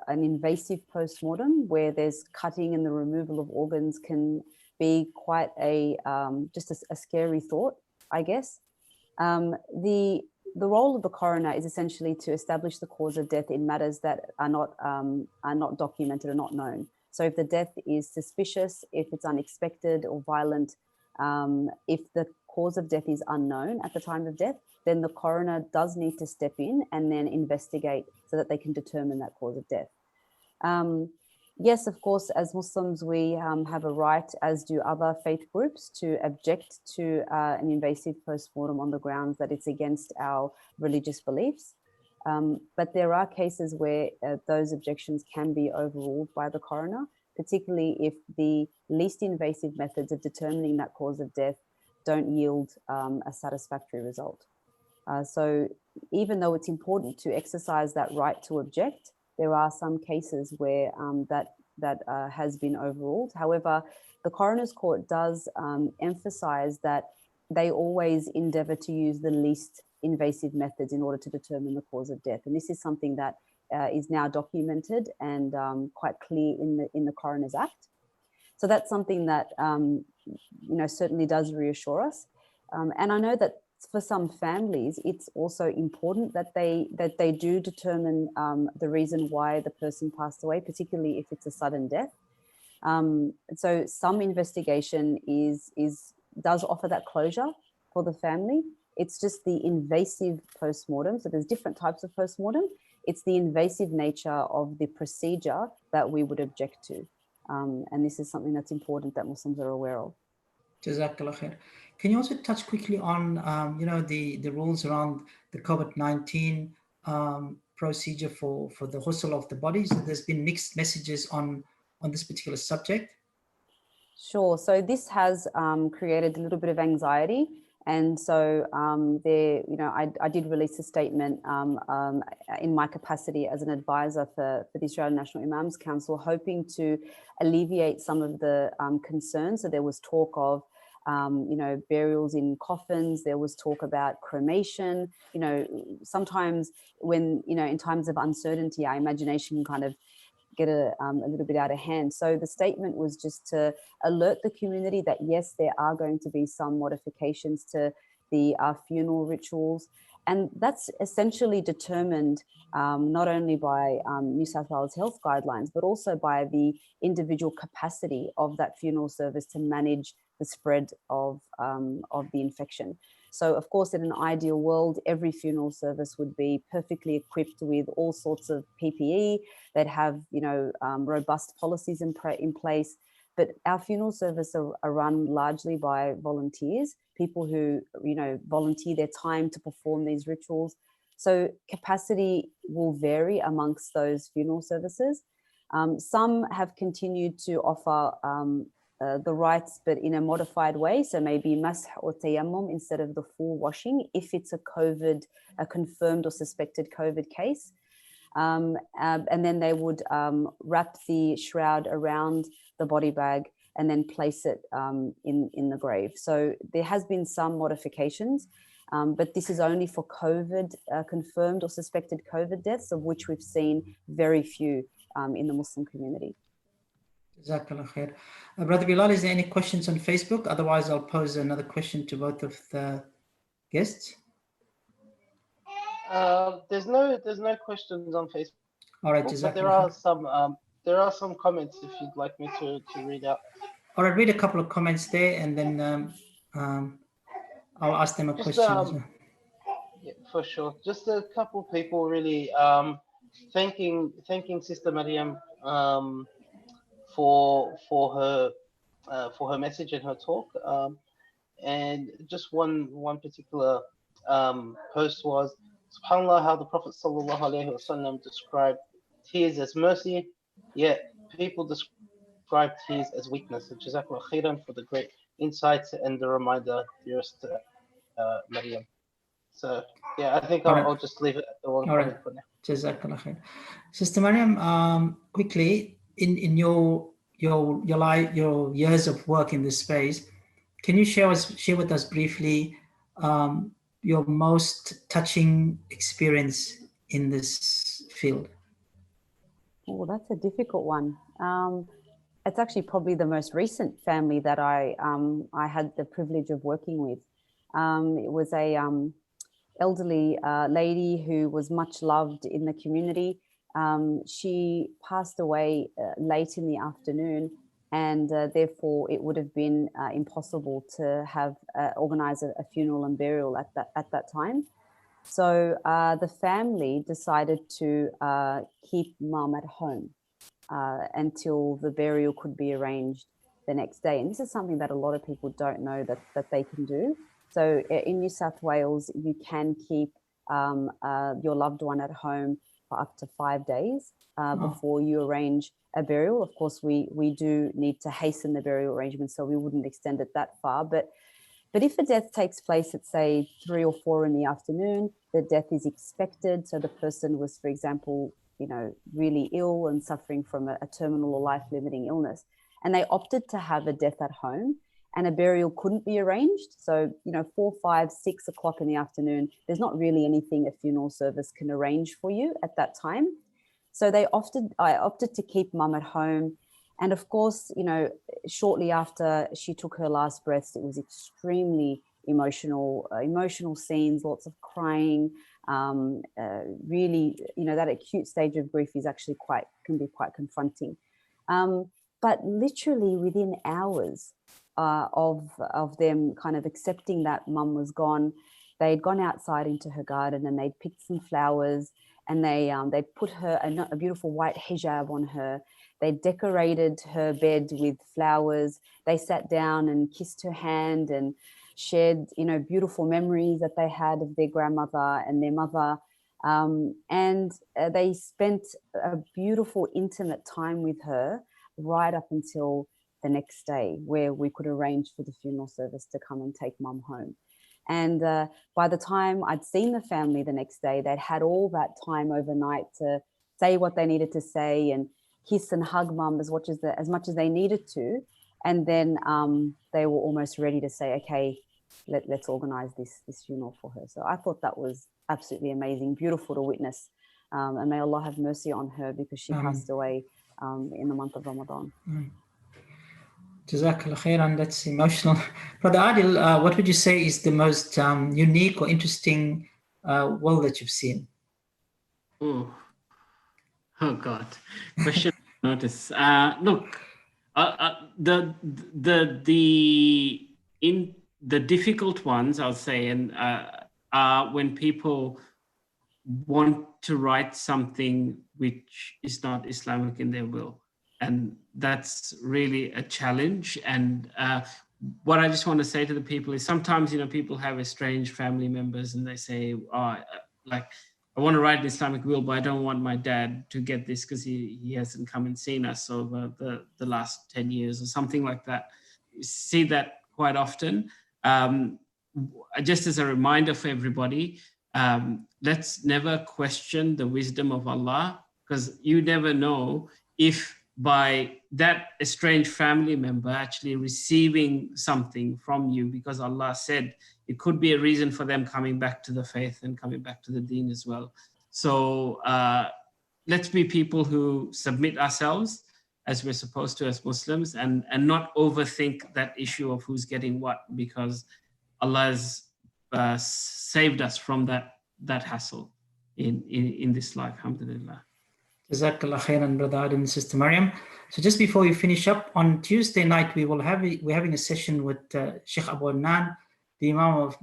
an invasive postmortem, where there's cutting and the removal of organs, can be quite just a scary thought, I guess. The role of the coroner is essentially to establish the cause of death in matters that are not documented or not known. So if the death is suspicious, if it's unexpected or violent, if the cause of death is unknown at the time of death, then the coroner does need to step in and then investigate so that they can determine that cause of death. Yes, of course, as Muslims, we have a right, as do other faith groups, to object to an invasive postmortem on the grounds that it's against our religious beliefs. But there are cases where those objections can be overruled by the coroner, particularly if the least invasive methods of determining that cause of death don't yield a satisfactory result. So even though it's important to exercise that right to object, there are some cases where that has been overruled. However, the coroner's court does emphasize that they always endeavor to use the least invasive methods in order to determine the cause of death. And this is something that is now documented and quite clear in the Coroner's Act. So that's something that certainly does reassure us. And I know that for some families, it's also important that they do determine the reason why the person passed away, particularly if it's a sudden death. So some investigation does offer that closure for the family. It's just the invasive postmortem. So there's different types of postmortem. It's the invasive nature of the procedure that we would object to. And this is something that's important that Muslims are aware of. Jazakallah khair. Can you also touch quickly on, the rules around the COVID-19 procedure for the ghusl of the bodies? There's been mixed messages on this particular subject. Sure. So this has created a little bit of anxiety. And so I did release a statement in my capacity as an advisor for the Australian National Imams Council, hoping to alleviate some of the concerns. So there was talk of burials in coffins. There was talk about cremation. Sometimes when, in times of uncertainty, our imagination can kind of get a little bit out of hand. So the statement was just to alert the community that, yes, there are going to be some modifications to the funeral rituals. And that's essentially determined not only by New South Wales health guidelines, but also by the individual capacity of that funeral service to manage the spread of the infection. So, of course, in an ideal world, every funeral service would be perfectly equipped with all sorts of PPE. They'd have, robust policies in place. But our funeral service are run largely by volunteers, people who, volunteer their time to perform these rituals. So capacity will vary amongst those funeral services. Some have continued to offer the rites, but in a modified way. So maybe masah or tayammum instead of the full washing, if it's a confirmed or suspected COVID case. And then they would wrap the shroud around the body bag and then place it in the grave. So there has been some modifications, but this is only for COVID confirmed or suspected COVID deaths, of which we've seen very few in the Muslim community. Jazakallah khair. Brother Bilal, is there any questions on Facebook? Otherwise, I'll pose another question to both of the guests. There's no questions on Facebook. All right, but there are some there are some comments if you'd like me to read out. Or I'll read a couple of comments there, and then I'll ask them a question as well. Yeah, for sure. Just a couple people really thanking Sister Mariam for her message and her talk. And just one particular post was, SubhanAllah, how the Prophet ﷺ described tears as mercy, yet people describe tears as weakness. So Jazakallah khairan for the great insights and the reminder, dearest Mariam. So yeah, I think I'll just leave it at the one comment for now. Jazakallah khair. Sister Mariam, quickly, in your life, your years of work in this space, can you share with us briefly your most touching experience in this field? Oh, that's a difficult one. It's actually probably the most recent family that I had the privilege of working with. It was a elderly lady who was much loved in the community. She passed away late in the afternoon, and therefore it would have been impossible to have organize a funeral and burial at that time. So the family decided to keep Mum at home until the burial could be arranged the next day. And this is something that a lot of people don't know that they can do. So in New South Wales, you can keep your loved one at home for up to 5 days before you arrange a burial. Of course, we do need to hasten the burial arrangement, so we wouldn't extend it that far. But if a death takes place at, say, 3 or 4 in the afternoon, the death is expected. So the person was, for example, really ill and suffering from a terminal or life-limiting illness, and they opted to have a death at home, and a burial couldn't be arranged. So, 4, 5, 6 o'clock in the afternoon, there's not really anything a funeral service can arrange for you at that time. So I opted to keep Mum at home. And of course, shortly after she took her last breaths, it was extremely emotional scenes, lots of crying. Really, that acute stage of grief is actually can be quite confronting. But literally within hours of them kind of accepting that Mum was gone, they'd gone outside into her garden and they'd picked some flowers, and they put her a beautiful white hijab on her. They decorated her bed with flowers. They sat down and kissed her hand and shared, beautiful memories that they had of their grandmother and their mother. And they spent a beautiful, intimate time with her right up until the next day, where we could arrange for the funeral service to come and take Mum home. And by the time I'd seen the family the next day, they'd had all that time overnight to say what they needed to say and kiss and hug Mum as much as they needed to. And then they were almost ready to say, okay, let's organize this funeral for her. So I thought that was absolutely amazing, beautiful to witness. And may Allah have mercy on her, because she passed away in the month of Ramadan. Jazakallah khairan, that's emotional. Brother Adil, what would you say is the most unique or interesting well that you've seen? Oh God, question notice. Look, the difficult ones, I'll say, and are when people want to write something which is not Islamic in their will. And that's really a challenge. And what I just want to say to the people is sometimes, people have estranged family members and they say, I want to write an Islamic will, but I don't want my dad to get this because he hasn't come and seen us over the last 10 years or something like that. You see that quite often. Just as a reminder for everybody, let's never question the wisdom of Allah, because you never know if by that estranged family member actually receiving something from you, because Allah said it could be a reason for them coming back to the faith and coming back to the deen as well. So let's be people who submit ourselves as we're supposed to as Muslims, and not overthink that issue of who's getting what, because Allah has saved us from that hassle in this life, alhamdulillah. Jazakallah khairan, Brother Adel and Sister Mariam. So just before we finish up, on Tuesday night, we're having a session with Sheikh Abu Adnan, the Imam of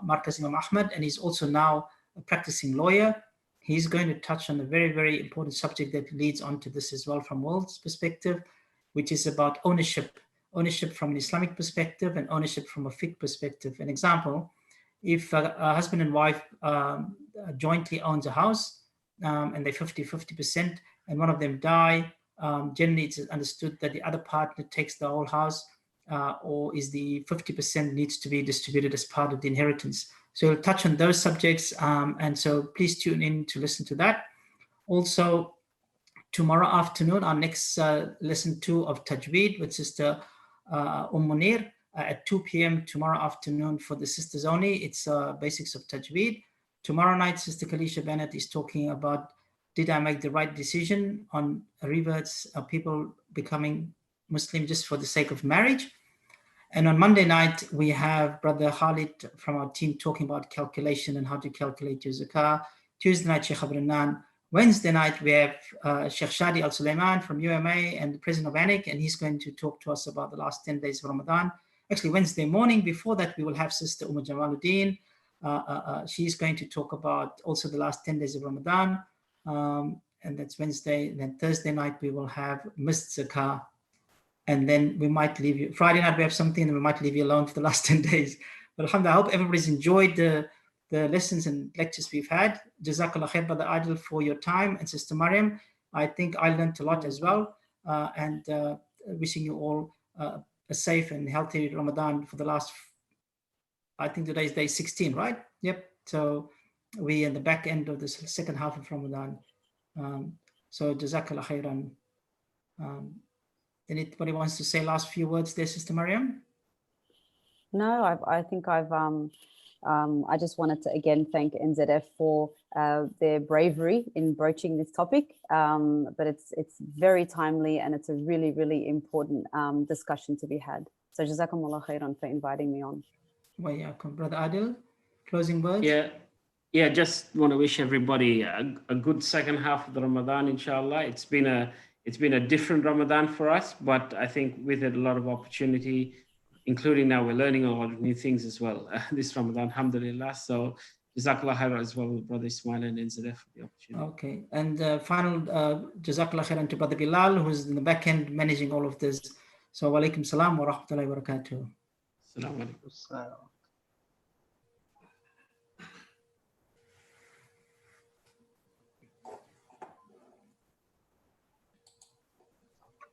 Markaz Imam Ahmad, and he's also now a practicing lawyer. He's going to touch on a very, very important subject that leads on to this as well from world's perspective, which is about ownership from an Islamic perspective and ownership from a fiqh perspective. An example, if a husband and wife jointly owns a house, and they're 50%, and one of them die, generally it's understood that the other partner takes the whole house, or is the 50% needs to be distributed as part of the inheritance. So we'll touch on those subjects, and so please tune in to listen to that. Also, tomorrow afternoon, our next lesson 2 of Tajweed with Sister Munir at 2 p.m. tomorrow afternoon for the sisters only. It's basics of Tajweed. Tomorrow night, Sister Kalisha Bennett is talking about, did I make the right decision on reverts, people becoming Muslim just for the sake of marriage? And on Monday night, we have Brother Khalid from our team talking about calculation and how to calculate your zakah. Tuesday night, Sheikh Abu Adnan. Wednesday night, we have Sheikh Shadi Al-Sulaiman from UMA and the president of ANIC, and he's going to talk to us about the last 10 days of Ramadan. Actually, Wednesday morning, before that, we will have Sister Jamaluddin. She's going to talk about also the last 10 days of Ramadan, and that's Wednesday. And then Thursday night, we will have missed zakah. And then we might leave you, Friday night we have something, and we might leave you alone for the last 10 days. But alhamdulillah, I hope everybody's enjoyed the lessons and lectures we've had. Jazakallah khair, Brother Adel, for your time, and Sister Mariam. I think I learned a lot as well. And wishing you all a safe and healthy Ramadan for the last, I think today is day 16, right? Yep. So we in the back end of the second half of Ramadan. So Jazakallah khairan. Anybody wants to say last few words there, Sister Mariam? No, I think I just wanted to again thank NZF for their bravery in broaching this topic. But it's very timely, and it's a really, really important discussion to be had. So Jazakumullah khairan for inviting me on. Well, yeah, Brother Adel, closing words? Yeah, just want to wish everybody a good second half of the Ramadan, inshallah. It's been a different Ramadan for us, but I think with it a lot of opportunity, including now we're learning a lot of new things as well this Ramadan, alhamdulillah. So Jazakallah khair as well with Brother Ismail and NZF for the opportunity. Okay, and final Jazakallah khairan to Brother Bilal, who's in the back end managing all of this. So wa alaikum salam wa rahmatullahi wa barakatuh. Assalamu alaikum.